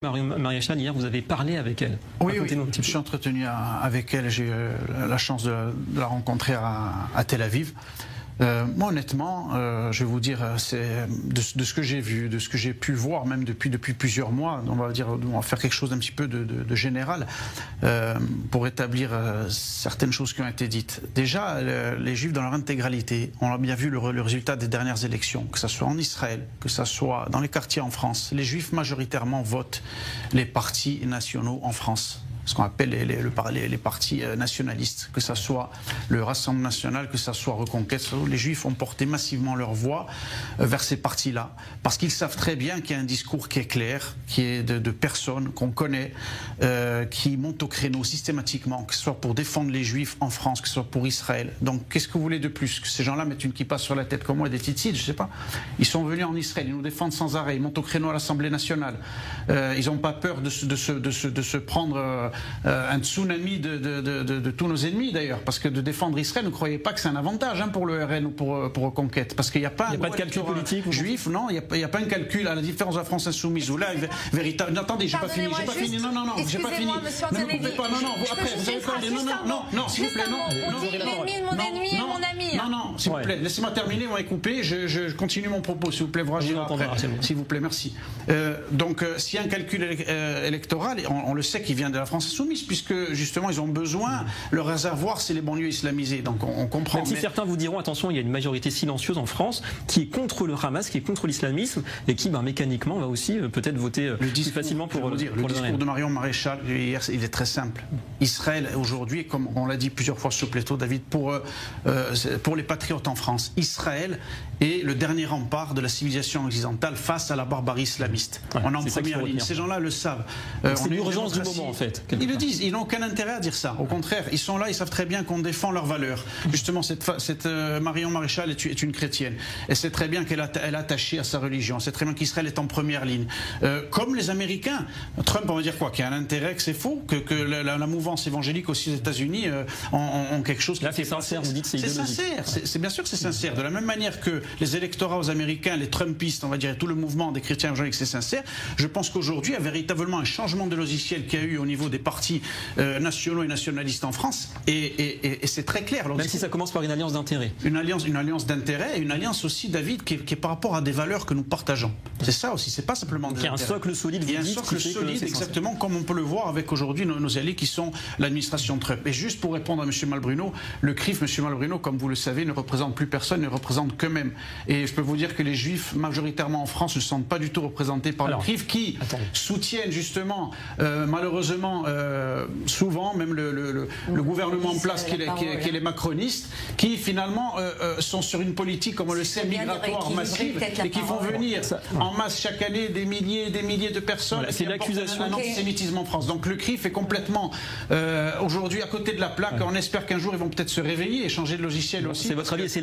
Marion Maréchal, hier, vous avez parlé avec elle. Oui, je suis entretenu avec elle. J'ai eu la chance de la rencontrer à Tel Aviv. Moi, honnêtement, je vais vous dire, c'est de ce que j'ai vu, de ce que j'ai pu voir, même depuis plusieurs mois. On va dire, on va faire quelque chose d'un petit peu de général pour établir certaines choses qui ont été dites. Déjà, les Juifs dans leur intégralité, on a bien vu le résultat des dernières élections, que ce soit en Israël, que ce soit dans les quartiers en France. Les Juifs majoritairement votent les partis nationaux en France, ce qu'on appelle les partis nationalistes, que ce soit le Rassemblement national, que ce soit Reconquête. Les Juifs ont porté massivement leur voix vers ces partis-là, parce qu'ils savent très bien qu'il y a un discours qui est clair, qui est de personnes qu'on connaît, qui montent au créneau systématiquement, que ce soit pour défendre les Juifs en France, que ce soit pour Israël. Donc qu'est-ce que vous voulez de plus? Que ces gens-là mettent une kippa sur la tête comme moi et des tzitzit, je sais pas. Ils sont venus en Israël, ils nous défendent sans arrêt, ils montent au créneau à l'Assemblée nationale. Ils n'ont pas peur de se prendre un tsunami de tous nos ennemis d'ailleurs, parce que de défendre Israël, ne croyez pas que c'est un avantage pour le RN ou pour Reconquête, parce qu'il n'y a pas de calcul politique juif, non, il n'y a pas un calcul à la différence de la France insoumise où là, véritable. Attendez, j'ai pas fini, non, j'ai pas fini. Ne me coupez pas, non, après vous avez parlé, non, s'il vous plaît, non, s'il vous plaît, laissez-moi terminer, vous m'avez coupé, je continue mon propos, s'il vous plaît, s'il vous plaît, merci. Donc, s'il y a un calcul électoral, on le sait qu'il vient de la France insoumise, puisque justement ils ont besoin, le réservoir c'est les banlieues islamisées, donc on comprend. Même si certains vous diront, attention, il y a une majorité silencieuse en France qui est contre le Hamas, qui est contre l'islamisme et qui mécaniquement va aussi peut-être voter plus facilement pour le discours de Marion Maréchal hier, il est très simple. Israël aujourd'hui, comme on l'a dit plusieurs fois sur le plateau, David, pour les patriotes en France, Israël est le dernier rempart de la civilisation occidentale face à la barbarie islamiste. On est en première ligne, ces gens-là le savent. C'est l'urgence du moment en fait. Ils le disent, ils n'ont aucun intérêt à dire ça. Au contraire, ils sont là, ils savent très bien qu'on défend leurs valeurs. Justement, cette Marion Maréchal est une chrétienne. Elle sait très bien qu'elle est attachée à sa religion. Elle sait très bien qu'Israël est en première ligne. Comme les Américains. Trump, on va dire quoi? Qu'il y a un intérêt, que c'est faux, que la mouvance évangélique aussi aux États-Unis ont quelque chose qui... Là, c'est sincère, vous dites c'est idéologique. C'est sincère, c'est bien sûr que c'est sincère. De la même manière que les électorats aux Américains, les Trumpistes, on va dire, et tout le mouvement des chrétiens évangéliques, c'est sincère. Je pense qu'aujourd'hui, il y a véritablement un changement de logiciel qu'il y a eu au niveau des partis nationaux et nationalistes en France, et c'est très clair. Même si ça commence par une alliance d'intérêts. Une alliance d'intérêts, et une alliance aussi, David, qui est par rapport à des valeurs que nous partageons. C'est ça aussi, c'est pas simplement des intérêts. Il y a un socle solide, il y a un socle solide, exactement comme on peut le voir avec aujourd'hui nos alliés qui sont l'administration Trump. Et juste pour répondre à M. Malbruno, le CRIF, M. Malbruno, comme vous le savez, ne représente plus personne, ne représente qu'eux-mêmes. Et je peux vous dire que les Juifs, majoritairement en France, ne sont pas du tout représentés par le CRIF, qui soutiennent justement, malheureusement, souvent, même le gouvernement en place qui est les macronistes, qui finalement sont sur une politique, comme on le sait, migratoire massive, et qui font venir en masse chaque année des milliers et des milliers de personnes. Voilà, c'est l'accusation d'antisémitisme en France. Donc le CRIF est complètement aujourd'hui à côté de la plaque. On espère qu'un jour ils vont peut-être se réveiller et changer de logiciel aussi. C'est votre avis, c'est